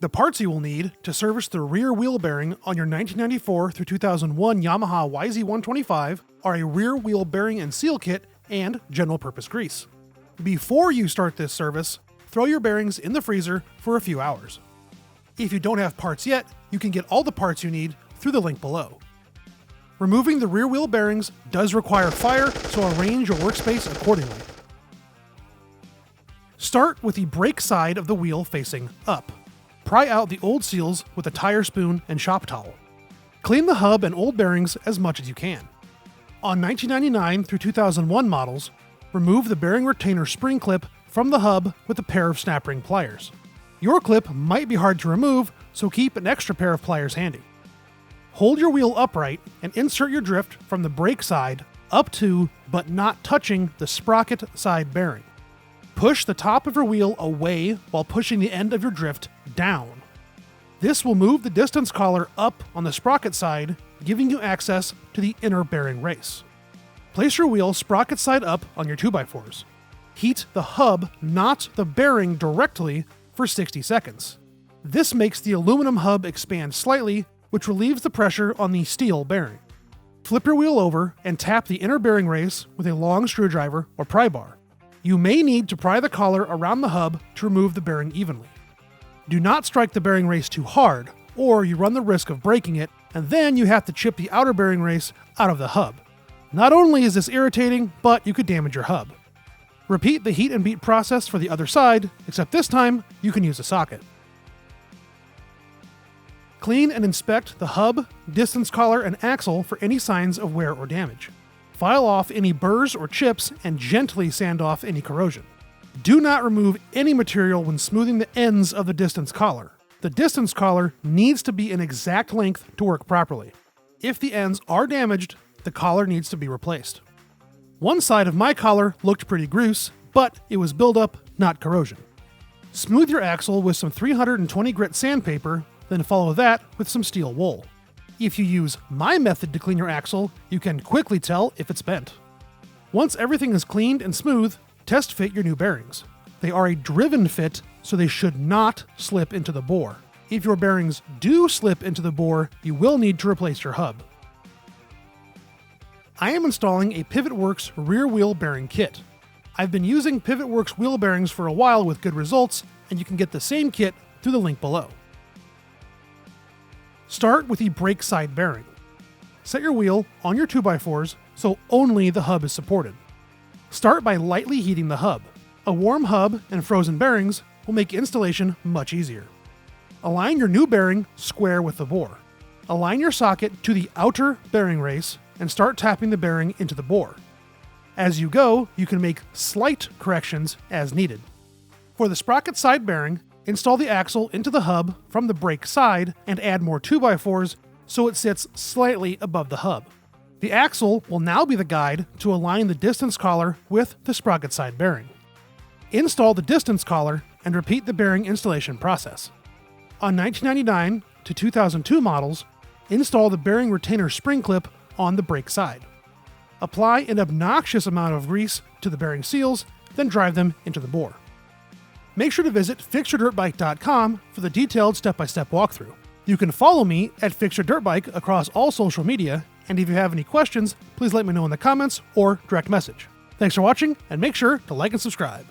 The parts you will need to service the rear wheel bearing on your 1994 through 2001 Yamaha YZ125 are a rear wheel bearing and seal kit and general purpose grease. Before you start this service, throw your bearings in the freezer for a few hours. If you don't have parts yet, you can get all the parts you need through the link below. Removing the rear wheel bearings does require fire, so arrange your workspace accordingly. Start with the brake side of the wheel facing up. Pry out the old seals with a tire spoon and shop towel. Clean the hub and old bearings as much as you can. On 1999 through 2001 models, remove the bearing retainer spring clip from the hub with a pair of snap ring pliers. Your clip might be hard to remove, so keep an extra pair of pliers handy. Hold your wheel upright and insert your drift from the brake side up to, but not touching, the sprocket side bearing. Push the top of your wheel away while pushing the end of your drift down. This will move the distance collar up on the sprocket side, giving you access to the inner bearing race. Place your wheel sprocket side up on your 2x4s. Heat the hub, not the bearing, directly for 60 seconds. This makes the aluminum hub expand slightly, which relieves the pressure on the steel bearing. Flip your wheel over and tap the inner bearing race with a long screwdriver or pry bar. You may need to pry the collar around the hub to remove the bearing evenly. Do not strike the bearing race too hard, or you run the risk of breaking it, and then you have to chip the outer bearing race out of the hub. Not only is this irritating, but you could damage your hub. Repeat the heat and beat process for the other side, except this time you can use a socket. Clean and inspect the hub, distance collar, and axle for any signs of wear or damage. File off any burrs or chips and gently sand off any corrosion. Do not remove any material when smoothing the ends of the distance collar. The distance collar needs to be an exact length to work properly. If the ends are damaged, the collar needs to be replaced. One side of my collar looked pretty grease, but it was buildup, not corrosion. Smooth your axle with some 320 grit sandpaper, then follow that with some steel wool. If you use my method to clean your axle, you can quickly tell if it's bent. Once everything is cleaned and smooth, test fit your new bearings. They are a driven fit, so they should not slip into the bore. If your bearings do slip into the bore, you will need to replace your hub. I am installing a PivotWorks rear wheel bearing kit. I've been using PivotWorks wheel bearings for a while with good results, and you can get the same kit through the link below. Start with the brake side bearing. Set your wheel on your 2x4s so only the hub is supported. Start by lightly heating the hub. A warm hub and frozen bearings will make installation much easier. Align your new bearing square with the bore. Align your socket to the outer bearing race and start tapping the bearing into the bore. As you go, you can make slight corrections as needed. For the sprocket side bearing, install the axle into the hub from the brake side and add more 2x4s so it sits slightly above the hub. The axle will now be the guide to align the distance collar with the sprocket side bearing. Install the distance collar and repeat the bearing installation process. On 1999 to 2002 models, install the bearing retainer spring clip on the brake side. Apply an obnoxious amount of grease to the bearing seals, then drive them into the bore. Make sure to visit fixyourdirtbike.com for the detailed step-by-step walkthrough. You can follow me at fixyourdirtbike across all social media, and if you have any questions, please let me know in the comments or direct message. Thanks for watching, and make sure to like and subscribe.